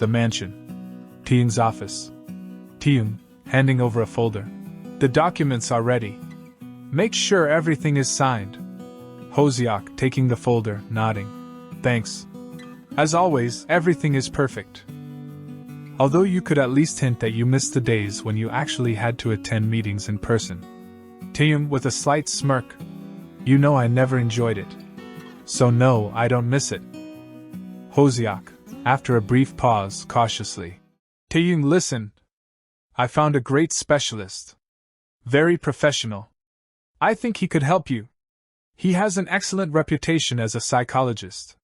The mansion. Taeyoung's office. Taeyoung, handing over a folder. The documents are ready. Make sure everything is signed. Hoseok, taking the folder, nodding. Thanks. As always, everything is perfect. Although you could at least hint that you missed the days when you actually had to attend meetings in person. Taeyoung, with a slight smirk. You know I never enjoyed it. So no, I don't miss it. Hoseok, after a brief pause, cautiously. Taeyoung, listen. I found a great specialist. Very professional. I think he could help you. He has an excellent reputation as a psychologist.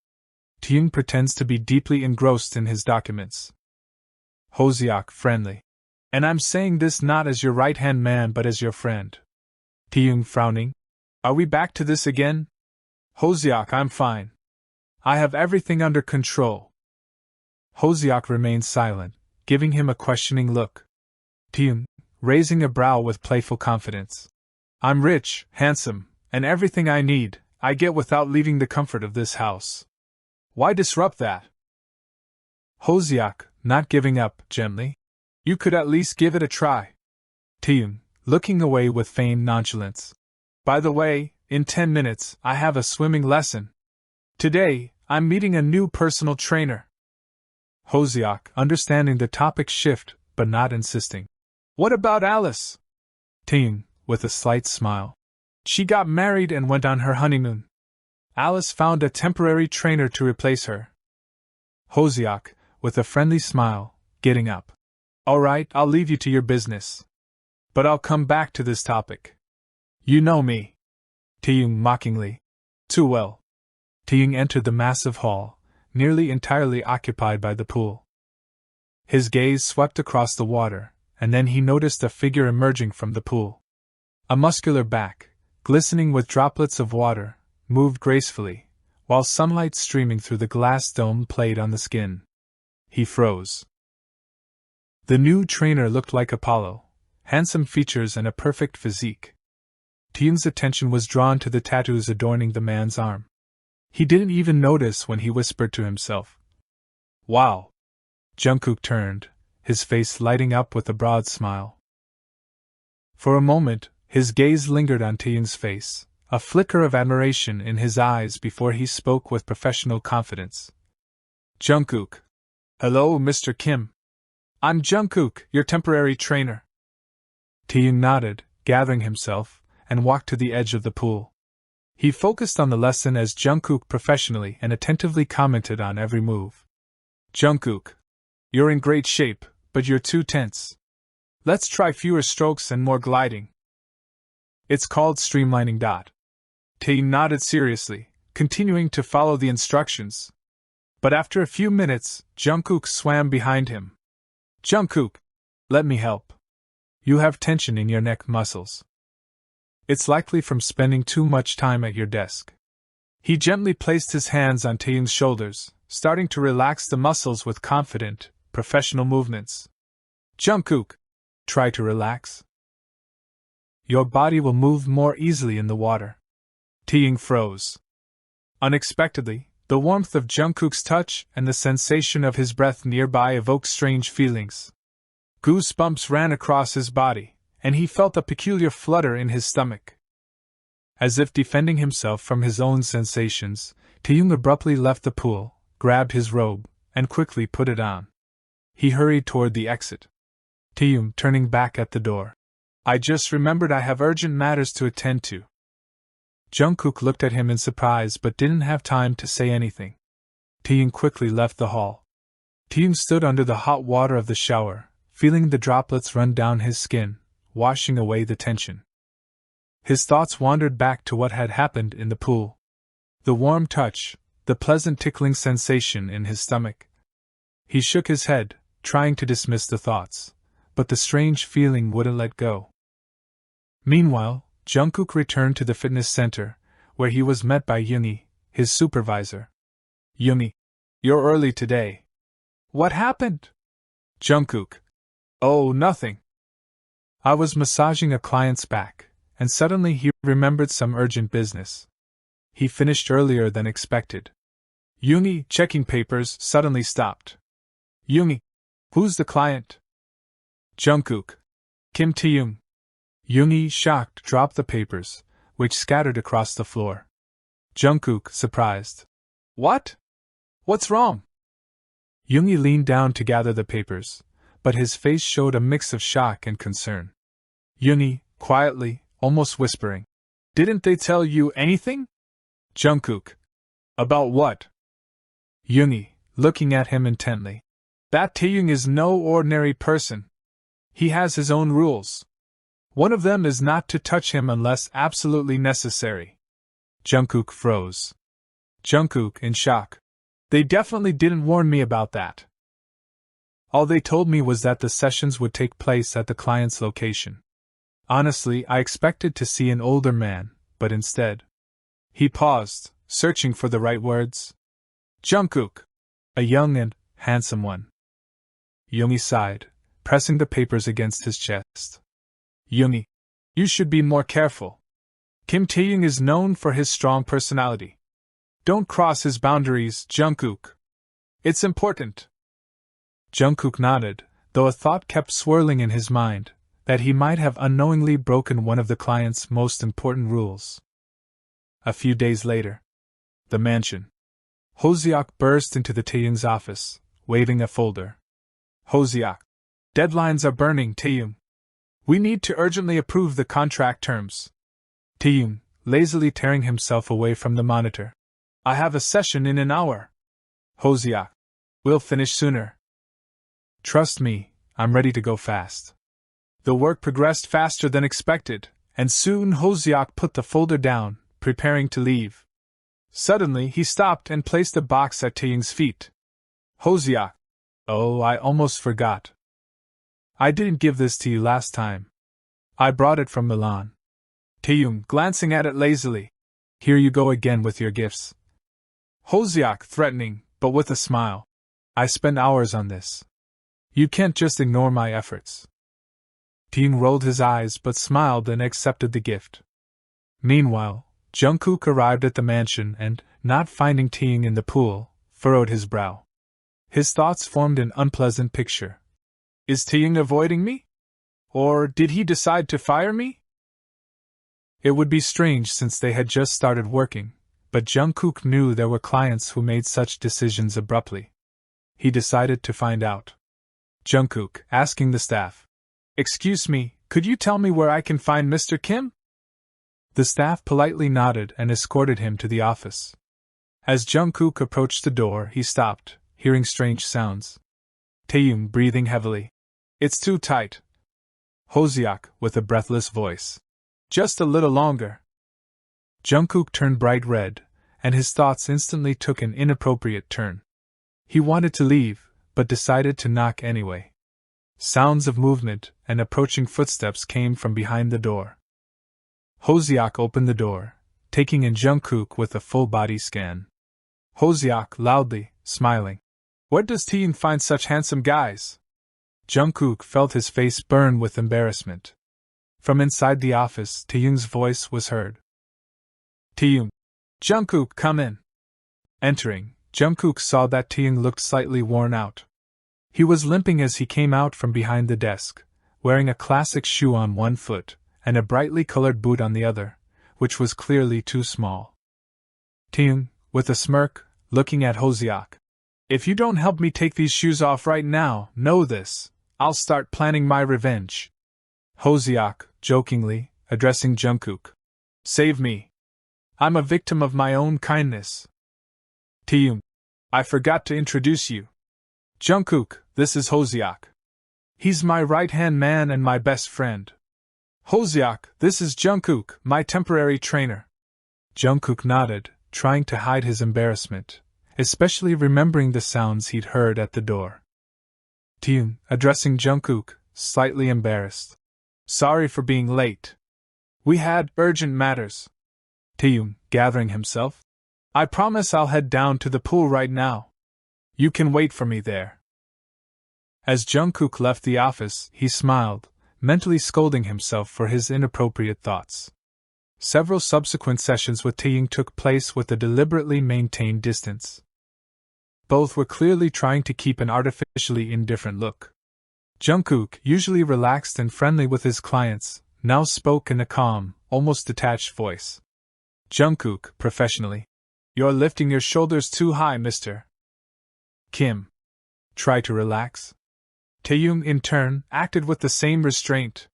Taeyoung pretends to be deeply engrossed in his documents. Hoseok, friendly. And I'm saying this not as your right-hand man but as your friend. Taeyoung, frowning. Are we back to this again? Hoseok, I'm fine. I have everything under control. Hoseok remained silent, giving him a questioning look. Taeyoung, raising a brow with playful confidence. I'm rich, handsome, and everything I need, I get without leaving the comfort of this house. Why disrupt that? Hoseok, not giving up, gently. You could at least give it a try. Taeyoung, looking away with feigned nonchalance. By the way, in 10 minutes, I have a swimming lesson. Today, I'm meeting a new personal trainer. Hoseok, understanding the topic shift, but not insisting. What about Alice? Taeyoung, with a slight smile. She got married and went on her honeymoon. Alice found a temporary trainer to replace her. Hoseok, with a friendly smile, getting up. All right, I'll leave you to your business. But I'll come back to this topic. You know me. Taeyoung, mockingly. Too well. Taeyoung entered the massive hall, nearly entirely occupied by the pool. His gaze swept across the water, and then he noticed a figure emerging from the pool. A muscular back, glistening with droplets of water, moved gracefully, while sunlight streaming through the glass dome played on the skin. He froze. The new trainer looked like Apollo, handsome features and a perfect physique. Taeyoung's attention was drawn to the tattoos adorning the man's arm. He didn't even notice when he whispered to himself. Wow! Jungkook turned, his face lighting up with a broad smile. For a moment, his gaze lingered on Taeyoung's face, a flicker of admiration in his eyes before he spoke with professional confidence. Jungkook. Hello, Mr. Kim. I'm Jungkook, your temporary trainer. Taeyoung nodded, gathering himself, and walked to the edge of the pool. He focused on the lesson as Jungkook professionally and attentively commented on every move. Jungkook. You're in great shape, but you're too tense. Let's try fewer strokes and more gliding. It's called streamlining. Taeyoung nodded seriously, continuing to follow the instructions. But after a few minutes, Jungkook swam behind him. Jungkook, let me help. You have tension in your neck muscles. It's likely from spending too much time at your desk. He gently placed his hands on Taeyoung's shoulders, starting to relax the muscles with confident, professional movements. Jungkook, try to relax. Your body will move more easily in the water. Taeyoung froze. Unexpectedly, the warmth of Jungkook's touch and the sensation of his breath nearby evoked strange feelings. Goosebumps ran across his body, and he felt a peculiar flutter in his stomach. As if defending himself from his own sensations, Taeyoung abruptly left the pool, grabbed his robe, and quickly put it on. He hurried toward the exit. Taeyoung, turning back at the door. I just remembered I have urgent matters to attend to. Jungkook looked at him in surprise but didn't have time to say anything. Taeyoung quickly left the hall. Taeyoung stood under the hot water of the shower, feeling the droplets run down his skin, washing away the tension. His thoughts wandered back to what had happened in the pool. The warm touch, the pleasant tickling sensation in his stomach. He shook his head, trying to dismiss the thoughts, but the strange feeling wouldn't let go. Meanwhile, Jungkook returned to the fitness center, where he was met by Yoongi, his supervisor. Yoongi, you're early today. What happened? Jungkook. Oh, nothing. I was massaging a client's back, and suddenly he remembered some urgent business. He finished earlier than expected. Yoongi, checking papers, suddenly stopped. Yoongi. Who's the client? Jungkook. Kim Taeyoung. Yoongi, shocked, dropped the papers, which scattered across the floor. Jungkook, surprised. What? What's wrong? Yoongi leaned down to gather the papers, but his face showed a mix of shock and concern. Yoongi, quietly, almost whispering. Didn't they tell you anything? Jungkook. About what? Yoongi, looking at him intently. That Taeyoung is no ordinary person. He has his own rules. One of them is not to touch him unless absolutely necessary. Jungkook froze. Jungkook, in shock. They definitely didn't warn me about that. All they told me was that the sessions would take place at the client's location. Honestly, I expected to see an older man, but instead. He paused, searching for the right words. Jungkook. A young and handsome one. Yoongi sighed, pressing the papers against his chest. Yoongi, you should be more careful. Kim Taeyoung is known for his strong personality. Don't cross his boundaries, Jungkook. It's important. Jungkook nodded, though a thought kept swirling in his mind, that he might have unknowingly broken one of the client's most important rules. A few days later. The mansion. Hoseok burst into the Taeyoung's office, waving a folder. Hoseok. Deadlines are burning, Taeyoung. We need to urgently approve the contract terms. Taeyoung, lazily tearing himself away from the monitor. I have a session in an hour. Hoseok. We'll finish sooner. Trust me, I'm ready to go fast. The work progressed faster than expected, and soon Hoseok put the folder down, preparing to leave. Suddenly he stopped and placed a box at Taeyoung's feet. Hoseok. Oh, I almost forgot. I didn't give this to you last time. I brought it from Milan. Taeyoung, glancing at it lazily. Here you go again with your gifts. Hoseok, threatening, but with a smile. I spent hours on this. You can't just ignore my efforts. Taeyoung rolled his eyes but smiled and accepted the gift. Meanwhile, Jungkook arrived at the mansion and, not finding Taeyoung in the pool, furrowed his brow. His thoughts formed an unpleasant picture. Is Taeyoung avoiding me? Or did he decide to fire me? It would be strange since they had just started working, but Jungkook knew there were clients who made such decisions abruptly. He decided to find out. Jungkook, asking the staff. Excuse me, could you tell me where I can find Mr. Kim? The staff politely nodded and escorted him to the office. As Jungkook approached the door, he stopped, hearing strange sounds. Taeyoung, breathing heavily. It's too tight. Hoseok, with a breathless voice. Just a little longer. Jungkook turned bright red, and his thoughts instantly took an inappropriate turn. He wanted to leave, but decided to knock anyway. Sounds of movement and approaching footsteps came from behind the door. Hoseok opened the door, taking in Jungkook with a full-body scan. Hoseok, loudly, smiling. Where does Taeyoung find such handsome guys? Jungkook felt his face burn with embarrassment. From inside the office, Taeyoung's voice was heard. Taeyoung. Jungkook, come in. Entering, Jungkook saw that Taeyoung looked slightly worn out. He was limping as he came out from behind the desk, wearing a classic shoe on one foot, and a brightly colored boot on the other, which was clearly too small. Taeyoung, with a smirk, looking at Hoseok. If you don't help me take these shoes off right now, know this, I'll start planning my revenge. Hoseok, jokingly, addressing Jungkook. Save me. I'm a victim of my own kindness. Taeyoung. I forgot to introduce you. Jungkook, this is Hoseok. He's my right-hand man and my best friend. Hoseok, this is Jungkook, my temporary trainer. Jungkook nodded, trying to hide his embarrassment, especially remembering the sounds he'd heard at the door. Taeyoung, addressing Jungkook, slightly embarrassed. Sorry for being late. We had urgent matters. Taeyoung, gathering himself. I promise I'll head down to the pool right now. You can wait for me there. As Jungkook left the office, he smiled, mentally scolding himself for his inappropriate thoughts. Several subsequent sessions with Taeyoung took place with a deliberately maintained distance. Both were clearly trying to keep an artificially indifferent look. Jungkook, usually relaxed and friendly with his clients, now spoke in a calm, almost detached voice. Jungkook, professionally. You're lifting your shoulders too high, Mr. Kim. Try to relax. Taeyoung, in turn, acted with the same restraint.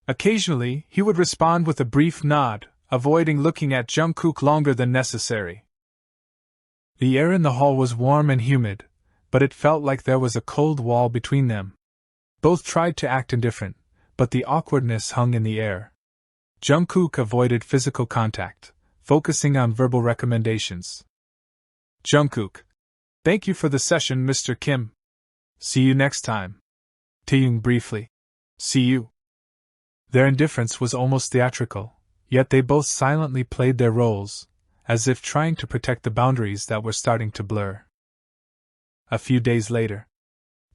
Occasionally, he would respond with a brief nod, avoiding looking at Jungkook longer than necessary. The air in the hall was warm and humid, but it felt like there was a cold wall between them. Both tried to act indifferent, but the awkwardness hung in the air. Jungkook avoided physical contact, focusing on verbal recommendations. Jungkook. Thank you for the session, Mr. Kim. See you next time. Taeyoung briefly. See you. Their indifference was almost theatrical, yet they both silently played their roles, as if trying to protect the boundaries that were starting to blur. A few days later.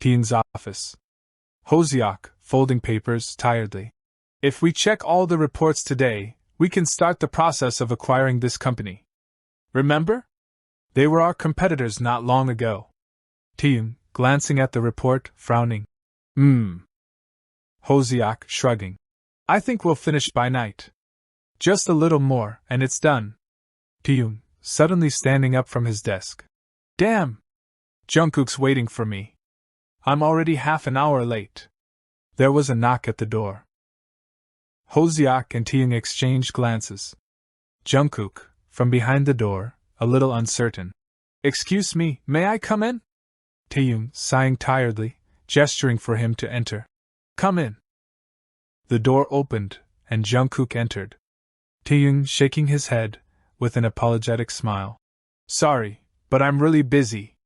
Taeyoung's office. Hoseok, folding papers tiredly. If we check all the reports today, we can start the process of acquiring this company. Remember? They were our competitors not long ago. Taeyoung, glancing at the report, frowning. Hoseok, shrugging. I think we'll finish by night. Just a little more, and it's done. Taeyoung, suddenly standing up from his desk. Damn! Jungkook's waiting for me. I'm already half an hour late. There was a knock at the door. Hoseok and Taeyoung exchanged glances. Jungkook, from behind the door, a little uncertain. Excuse me, may I come in? Taeyoung, sighing tiredly, gesturing for him to enter. Come in. The door opened, and Jungkook entered. Taeyoung shaking his head, with an apologetic smile. Sorry, but I'm really busy.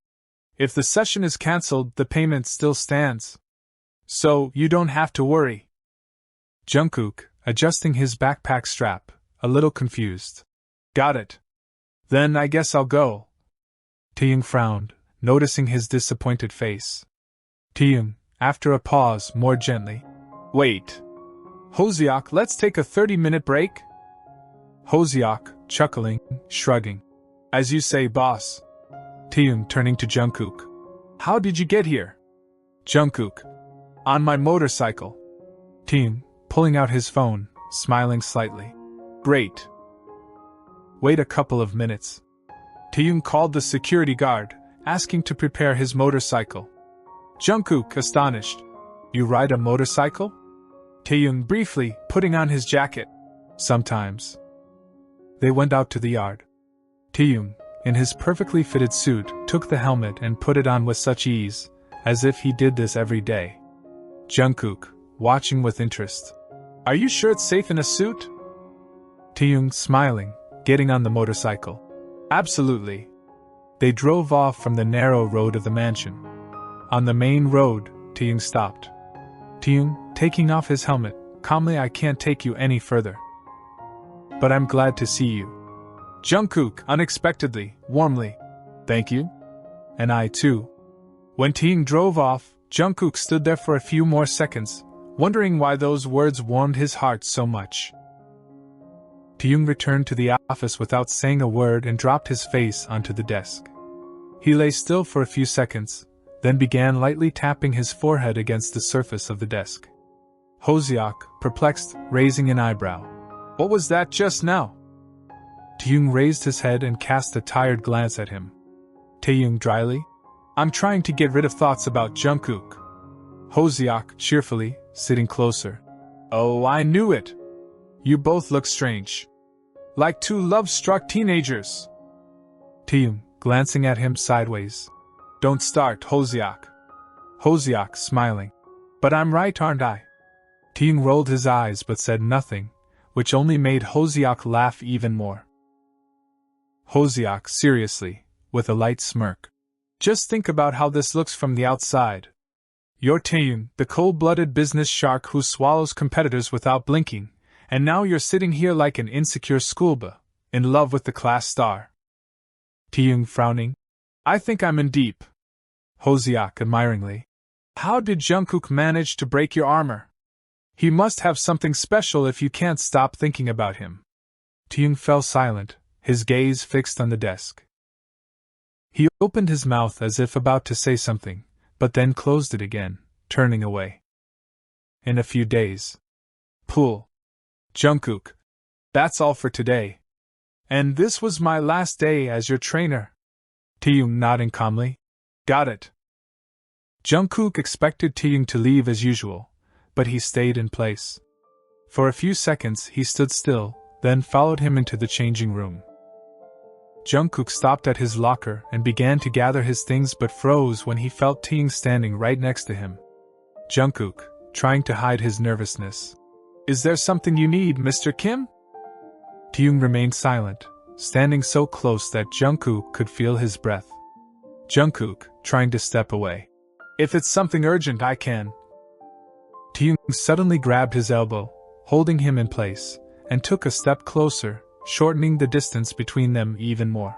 If the session is cancelled, the payment still stands. So, you don't have to worry. Jungkook, adjusting his backpack strap, a little confused. Got it. Then I guess I'll go. Taeyoung frowned, noticing his disappointed face. Taeyoung, after a pause, more gently. Wait. Hoseok, let's take a 30-minute break? Hoseok, chuckling, shrugging. As you say, boss. Taeyoung, turning to Jungkook. How did you get here? Jungkook. On my motorcycle. Taeyoung, pulling out his phone, smiling slightly. Great. Wait a couple of minutes. Taeyoung called the security guard, asking to prepare his motorcycle. Jungkook, astonished. You ride a motorcycle? Taeyoung, briefly, putting on his jacket. Sometimes. They went out to the yard. Taeyoung, in his perfectly fitted suit, took the helmet and put it on with such ease, as if he did this every day. Jungkook, watching with interest. Are you sure it's safe in a suit? Taeyoung, smiling, getting on the motorcycle. Absolutely. They drove off from the narrow road of the mansion. On the main road, Taeyoung stopped. Taeyoung, taking off his helmet, calmly. I can't take you any further. But I'm glad to see you. Jungkook, unexpectedly, warmly. Thank you. And I too. When Taeyoung drove off, Jungkook stood there for a few more seconds, wondering why those words warmed his heart so much. Taeyoung returned to the office without saying a word and dropped his face onto the desk. He lay still for a few seconds, then began lightly tapping his forehead against the surface of the desk. Hoseok, perplexed, raising an eyebrow. What was that just now? Taeyoung raised his head and cast a tired glance at him. Taeyoung dryly. I'm trying to get rid of thoughts about Jungkook. Hoseok, cheerfully, sitting closer. Oh, I knew it. You both look strange. Like two love-struck teenagers. Taeyoung, glancing at him sideways. Don't start, Hoseok. Hoseok, smiling. But I'm right, aren't I? Taeyoung rolled his eyes but said nothing, which only made Hoseok laugh even more. Hoseok, seriously, with a light smirk. Just think about how this looks from the outside. You're Taeyoung, the cold-blooded business shark who swallows competitors without blinking, and now you're sitting here like an insecure schoolboy, in love with the class star. Taeyoung, frowning. I think I'm in deep. Hoseok, admiringly. How did Jungkook manage to break your armor? He must have something special if you can't stop thinking about him. Taeyoung fell silent, his gaze fixed on the desk. He opened his mouth as if about to say something, but then closed it again, turning away. In a few days. Pool. Jungkook. That's all for today. And this was my last day as your trainer. Taeyoung nodding calmly. Got it. Jungkook expected Taeyoung to leave as usual, but he stayed in place. For a few seconds he stood still, then followed him into the changing room. Jungkook stopped at his locker and began to gather his things but froze when he felt Taeyoung standing right next to him. Jungkook, trying to hide his nervousness. Is there something you need, Mr. Kim? Taeyoung remained silent, standing so close that Jungkook could feel his breath. Jungkook, trying to step away. If it's something urgent, I can. Taeyoung suddenly grabbed his elbow, holding him in place, and took a step closer, shortening the distance between them even more.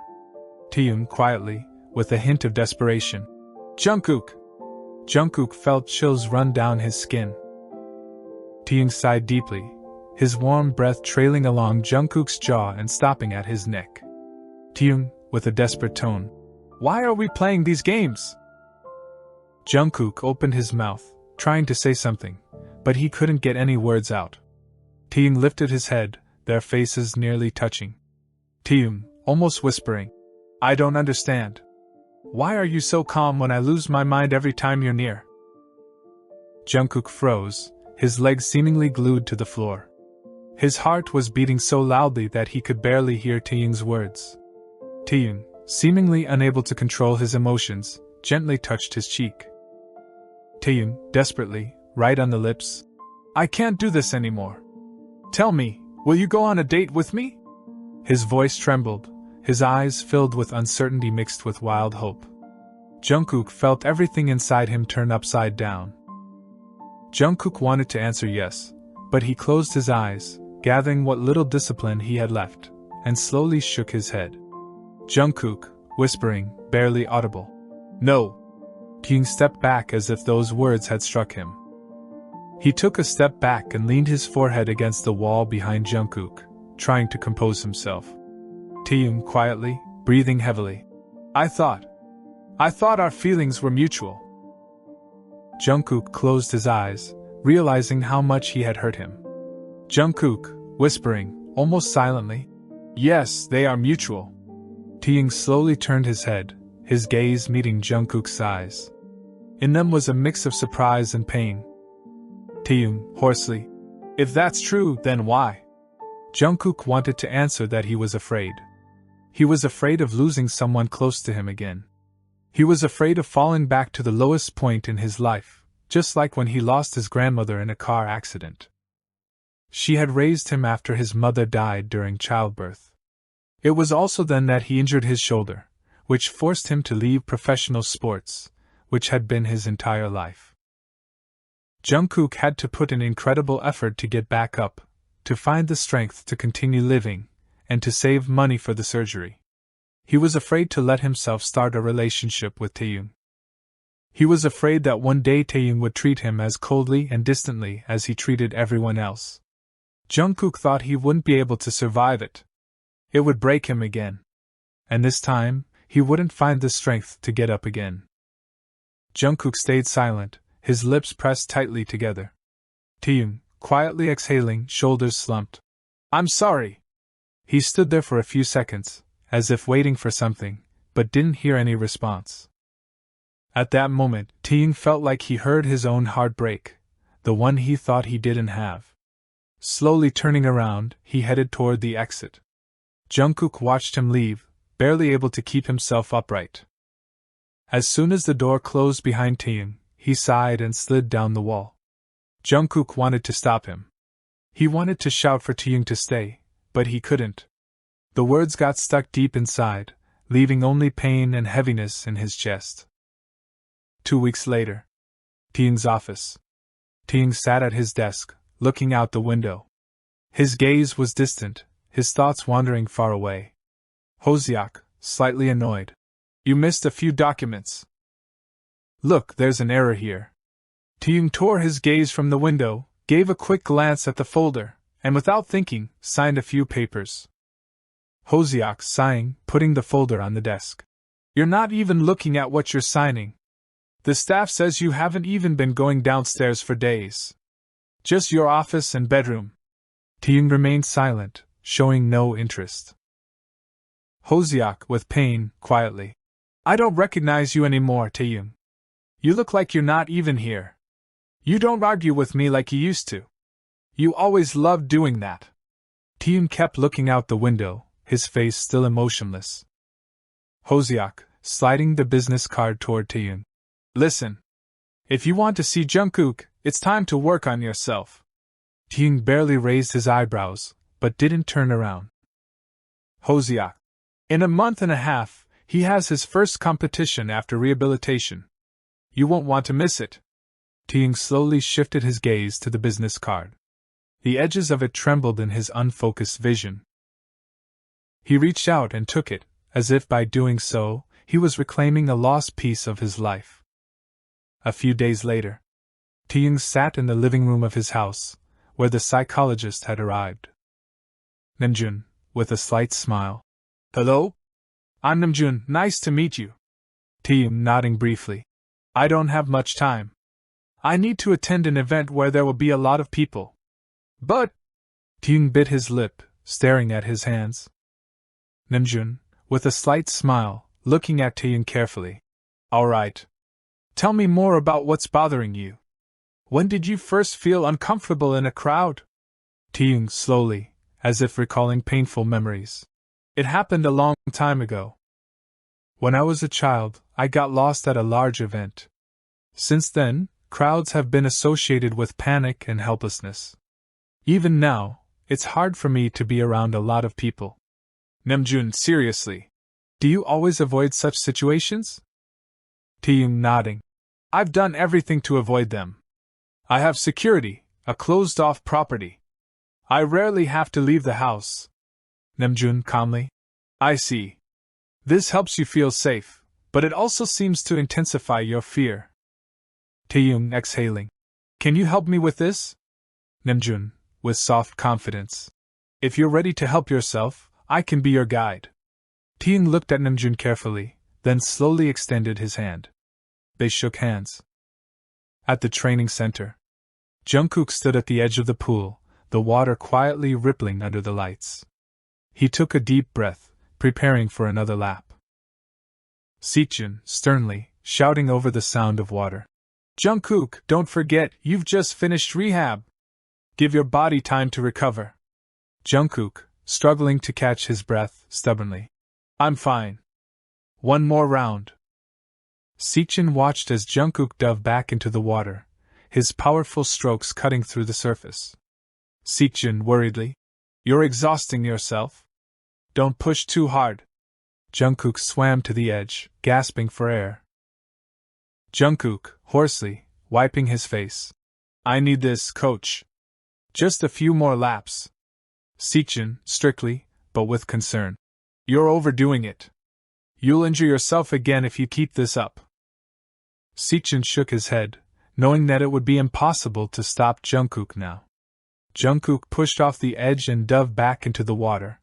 Taeyoung quietly, with a hint of desperation. Jungkook! Jungkook felt chills run down his skin. Taeyoung sighed deeply, his warm breath trailing along Jungkook's jaw and stopping at his neck. Taeyoung, with a desperate tone. Why are we playing these games? Jungkook opened his mouth, trying to say something, but he couldn't get any words out. Taeyoung lifted his head, their faces nearly touching. Taeyoung, almost whispering. I don't understand. Why are you so calm when I lose my mind every time you're near? Jungkook froze, his legs seemingly glued to the floor. His heart was beating so loudly that he could barely hear Taeyoung's words. Taeyoung, seemingly unable to control his emotions, gently touched his cheek. Taeyoung, desperately, right on the lips. I can't do this anymore. Tell me, will you go on a date with me? His voice trembled, his eyes filled with uncertainty mixed with wild hope. Jungkook felt everything inside him turn upside down. Jungkook wanted to answer yes, but he closed his eyes, gathering what little discipline he had left, and slowly shook his head. Jungkook, whispering, barely audible. No. Taeyoung stepped back as if those words had struck him. He took a step back and leaned his forehead against the wall behind Jungkook, trying to compose himself. Taeyoung quietly, breathing heavily. I thought our feelings were mutual. Jungkook closed his eyes, realizing how much he had hurt him. Jungkook, whispering, almost silently. Yes, they are mutual. Taeyoung slowly turned his head, his gaze meeting Jungkook's eyes. In them was a mix of surprise and pain. Taeyoung, hoarsely. If that's true, then why? Jungkook wanted to answer that he was afraid. He was afraid of losing someone close to him again. He was afraid of falling back to the lowest point in his life, just like when he lost his grandmother in a car accident. She had raised him after his mother died during childbirth. It was also then that he injured his shoulder, which forced him to leave professional sports, which had been his entire life. Jungkook had to put an incredible effort to get back up, to find the strength to continue living, and to save money for the surgery. He was afraid to let himself start a relationship with Taeyoung. He was afraid that one day Taeyoung would treat him as coldly and distantly as he treated everyone else. Jungkook thought he wouldn't be able to survive it. It would break him again. And this time, he wouldn't find the strength to get up again. Jungkook stayed silent, his lips pressed tightly together. Taeyoung, quietly exhaling, shoulders slumped. I'm sorry. He stood there for a few seconds, as if waiting for something, but didn't hear any response. At that moment, Taeyoung felt like he heard his own heart break, the one he thought he didn't have. Slowly turning around, he headed toward the exit. Jungkook watched him leave, barely able to keep himself upright. As soon as the door closed behind Taeyoung, he sighed and slid down the wall. Jungkook wanted to stop him. He wanted to shout for Taeyoung to stay, but he couldn't. The words got stuck deep inside, leaving only pain and heaviness in his chest. 2 weeks later. Taeyoung's office. Taeyoung sat at his desk, looking out the window. His gaze was distant, his thoughts wandering far away. Hoseok, slightly annoyed. You missed a few documents. Look, there's an error here. Taeyoung tore his gaze from the window, gave a quick glance at the folder, and without thinking, signed a few papers. Hoseok, sighing, putting the folder on the desk. You're not even looking at what you're signing. The staff says you haven't even been going downstairs for days. Just your office and bedroom. Taeyoung remained silent, showing no interest. Hoseok, with pain, quietly. I don't recognize you anymore, Taeyoung. You look like you're not even here. You don't argue with me like you used to. You always loved doing that. Taeyoung kept looking out the window, his face still emotionless. Hoseok, sliding the business card toward Taeyoung. Listen. If you want to see Jungkook, it's time to work on yourself. Taeyoung barely raised his eyebrows, but didn't turn around. Hoseok. In a month and a half, he has his first competition after rehabilitation. You won't want to miss it. Taeyoung slowly shifted his gaze to the business card. The edges of it trembled in his unfocused vision. He reached out and took it, as if by doing so, he was reclaiming a lost piece of his life. A few days later, Taeyoung sat in the living room of his house, where the psychologist had arrived. Namjoon, with a slight smile. Hello? I'm Namjoon, nice to meet you. Taeyoung nodding briefly. I don't have much time. I need to attend an event where there will be a lot of people. But... Taeyoung bit his lip, staring at his hands. Namjoon, with a slight smile, looking at Taeyoung carefully. Alright. Tell me more about what's bothering you. When did you first feel uncomfortable in a crowd? Taeyoung slowly, as if recalling painful memories. It happened a long time ago. When I was a child, I got lost at a large event. Since then, crowds have been associated with panic and helplessness. Even now, it's hard for me to be around a lot of people. Namjoon, seriously. Do you always avoid such situations? Taeyoung nodding. I've done everything to avoid them. I have security, a closed-off property. I rarely have to leave the house. Namjoon calmly. I see. This helps you feel safe, but it also seems to intensify your fear. Taeyoung exhaling. Can you help me with this? Namjoon, with soft confidence. If you're ready to help yourself, I can be your guide. Taeyoung looked at Namjoon carefully, then slowly extended his hand. They shook hands. At the training center, Jungkook stood at the edge of the pool, the water quietly rippling under the lights. He took a deep breath, preparing for another lap. Seokjin, sternly, shouting over the sound of water. Jungkook, don't forget, you've just finished rehab. Give your body time to recover. Jungkook, struggling to catch his breath, stubbornly. I'm fine. One more round. Seokjin watched as Jungkook dove back into the water, his powerful strokes cutting through the surface. Seokjin worriedly. You're exhausting yourself. Don't push too hard. Jungkook swam to the edge, gasping for air. Jungkook, hoarsely, wiping his face. I need this, coach. Just a few more laps. Seokjin, strictly, but with concern. You're overdoing it. You'll injure yourself again if you keep this up. Seokjin shook his head, knowing that it would be impossible to stop Jungkook now. Jungkook pushed off the edge and dove back into the water.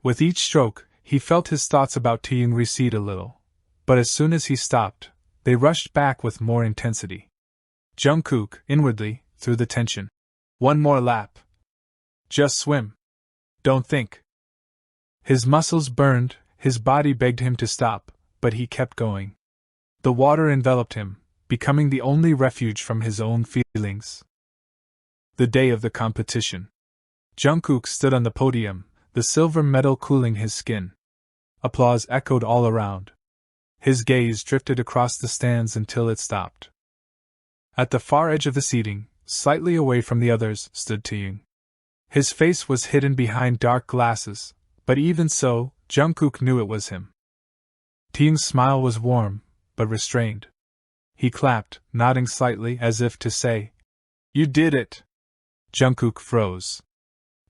With each stroke, he felt his thoughts about Taeyoung recede a little, but as soon as he stopped, they rushed back with more intensity. Jungkook, inwardly, through the tension. One more lap. Just swim. Don't think. His muscles burned, his body begged him to stop, but he kept going. The water enveloped him, becoming the only refuge from his own feelings. The day of the competition. Jungkook stood on the podium, the silver medal cooling his skin. Applause echoed all around. His gaze drifted across the stands until it stopped. At the far edge of the seating, slightly away from the others, stood Taeyoung. His face was hidden behind dark glasses, but even so, Jungkook knew it was him. Taeyoung's smile was warm, but restrained. He clapped, nodding slightly as if to say, You did it! Jungkook froze.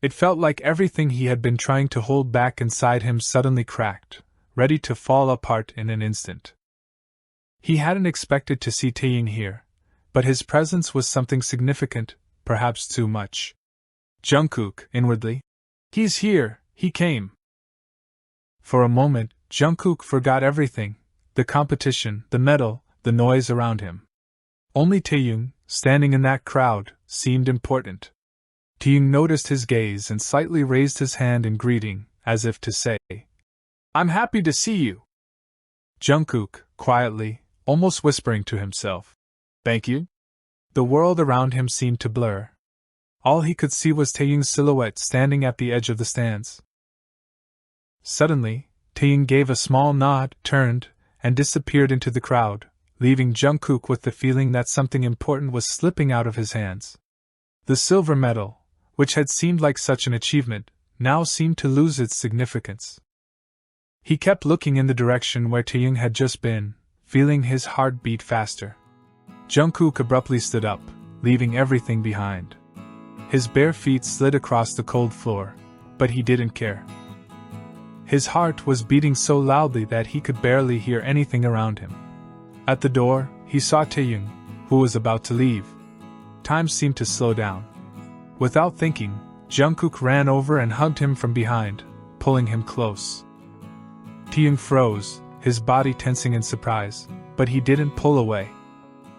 It felt like everything he had been trying to hold back inside him suddenly cracked, ready to fall apart in an instant. He hadn't expected to see Taeyoung here, but his presence was something significant, perhaps too much. Jungkook, inwardly. He's here, he came. For a moment, Jungkook forgot everything: the competition, the medal, the noise around him. Only Taeyoung, standing in that crowd, seemed important. Taeyoung noticed his gaze and slightly raised his hand in greeting, as if to say, "I'm happy to see you." Jungkook, quietly, almost whispering to himself, "Thank you?" The world around him seemed to blur. All he could see was Taeyoung's silhouette standing at the edge of the stands. Suddenly, Taeyoung gave a small nod, turned, and disappeared into the crowd, leaving Jungkook with the feeling that something important was slipping out of his hands. The silver medal, which had seemed like such an achievement, now seemed to lose its significance. He kept looking in the direction where Taeyoung had just been, feeling his heart beat faster. Jungkook abruptly stood up, leaving everything behind. His bare feet slid across the cold floor, but he didn't care. His heart was beating so loudly that he could barely hear anything around him. At the door, he saw Taeyoung, who was about to leave. Time seemed to slow down. Without thinking, Jungkook ran over and hugged him from behind, pulling him close. Taeyoung froze, his body tensing in surprise, but he didn't pull away.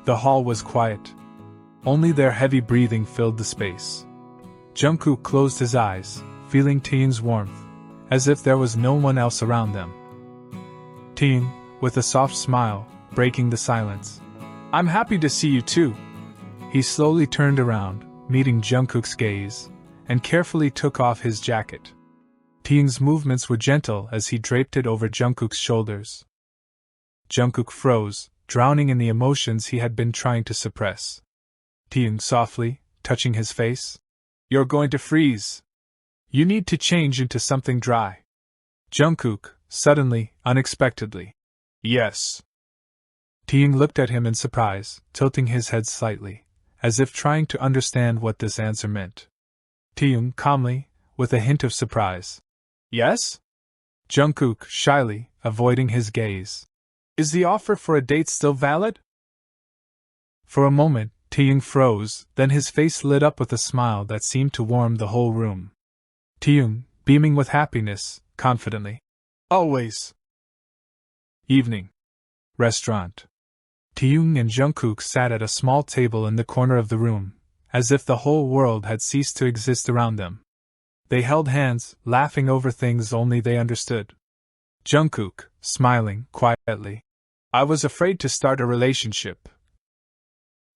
The hall was quiet. Only their heavy breathing filled the space. Jungkook closed his eyes, feeling Taeyoung's warmth, as if there was no one else around them. Taeyoung, with a soft smile, breaking the silence. "I'm happy to see you too." He slowly turned around, meeting Jungkook's gaze, and carefully took off his jacket. Taeyoung's movements were gentle as he draped it over Jungkook's shoulders. Jungkook froze, drowning in the emotions he had been trying to suppress. Taeyoung softly, touching his face. "You're going to freeze. You need to change into something dry." Jungkook, suddenly, unexpectedly. "Yes." Taeyoung looked at him in surprise, tilting his head slightly, as if trying to understand what this answer meant. Taeyoung calmly, with a hint of surprise. "Yes?" Jungkook, shyly, avoiding his gaze. "Is the offer for a date still valid?" For a moment, Taeyoung froze, then his face lit up with a smile that seemed to warm the whole room. Taeyoung, beaming with happiness, confidently. "Always." Evening. Restaurant. Taeyoung and Jungkook sat at a small table in the corner of the room, as if the whole world had ceased to exist around them. They held hands, laughing over things only they understood. Jungkook, smiling quietly. "I was afraid to start a relationship.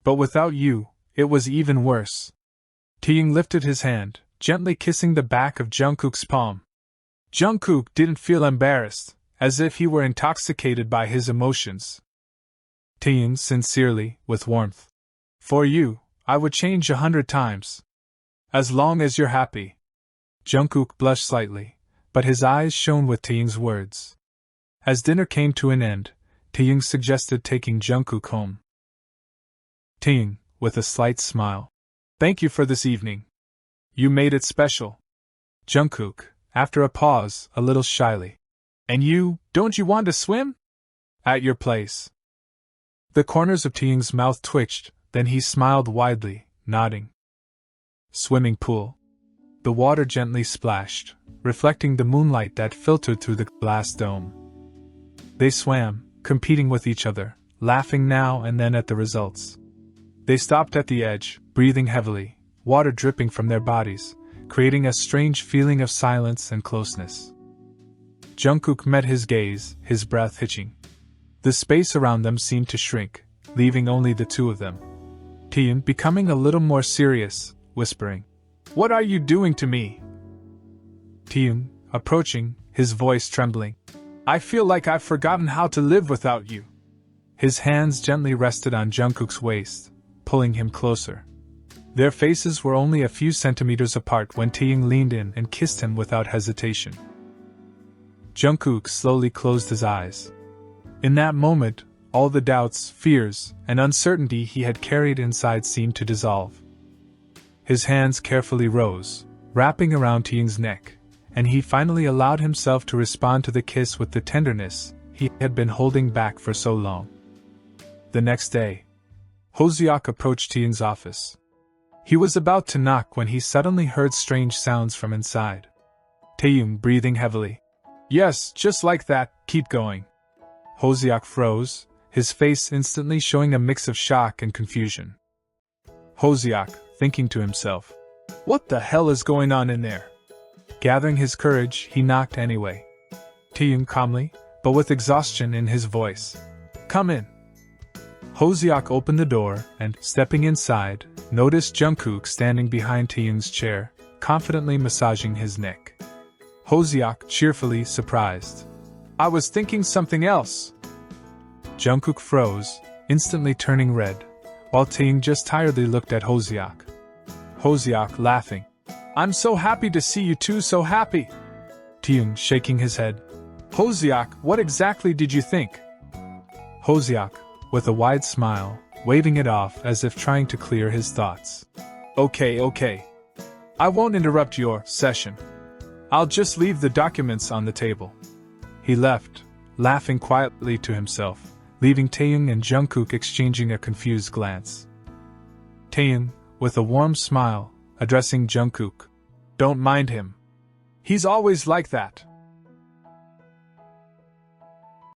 But without you, it was even worse." Taeyoung lifted his hand, gently kissing the back of Jungkook's palm. Jungkook didn't feel embarrassed, as if he were intoxicated by his emotions. Taeyoung sincerely, with warmth. "For you, I would change 100 times. As long as you're happy." Jungkook blushed slightly, but his eyes shone with Taeyoung's words. As dinner came to an end, Taeyoung suggested taking Jungkook home. Taeyoung, with a slight smile. "Thank you for this evening. You made it special." Jungkook, after a pause, a little shyly. "And you, don't you want to swim?" "At your place." The corners of Taeyoung's mouth twitched, then he smiled widely, nodding. Swimming pool. The water gently splashed, reflecting the moonlight that filtered through the glass dome. They swam, competing with each other, laughing now and then at the results. They stopped at the edge, breathing heavily, water dripping from their bodies, creating a strange feeling of silence and closeness. Jungkook met his gaze, his breath hitching. The space around them seemed to shrink, leaving only the two of them. Taeyoung becoming a little more serious, whispering, "What are you doing to me?" Taeyoung, approaching, his voice trembling. "I feel like I've forgotten how to live without you." His hands gently rested on Jungkook's waist, pulling him closer. Their faces were only a few centimeters apart when Taeyoung leaned in and kissed him without hesitation. Jungkook slowly closed his eyes. In that moment, all the doubts, fears, and uncertainty he had carried inside seemed to dissolve. His hands carefully rose, wrapping around Taeyoung's neck, and he finally allowed himself to respond to the kiss with the tenderness he had been holding back for so long. The next day, Hoseok approached Taeyoung's office. He was about to knock when he suddenly heard strange sounds from inside. Taeyoung breathing heavily. "Yes, just like that, Keep going. Hoseok froze, his face instantly showing a mix of shock and confusion. Hoseok, thinking to himself, what the hell is going on in there? Gathering his courage, he knocked anyway. Taeyoung calmly, but with exhaustion in his voice. Come in. Hoseok opened the door and, stepping inside, noticed Jungkook standing behind Taeyoung's chair, confidently massaging his neck. Hoseok cheerfully surprised. I was thinking something else. Jungkook froze, instantly turning red, while Taeyoung just tiredly looked at Hoseok. Hoseok laughing. I'm so happy to see you two so happy. Taeyoung shaking his head. Hoseok, what exactly did you think? Hoseok, with a wide smile, waving it off as if trying to clear his thoughts. Okay. I won't interrupt your session. I'll just leave the documents on the table. He left, laughing quietly to himself, leaving Taeyoung and Jungkook exchanging a confused glance. Taeyoung, with a warm smile, addressing Jungkook. Don't mind him. He's always like that.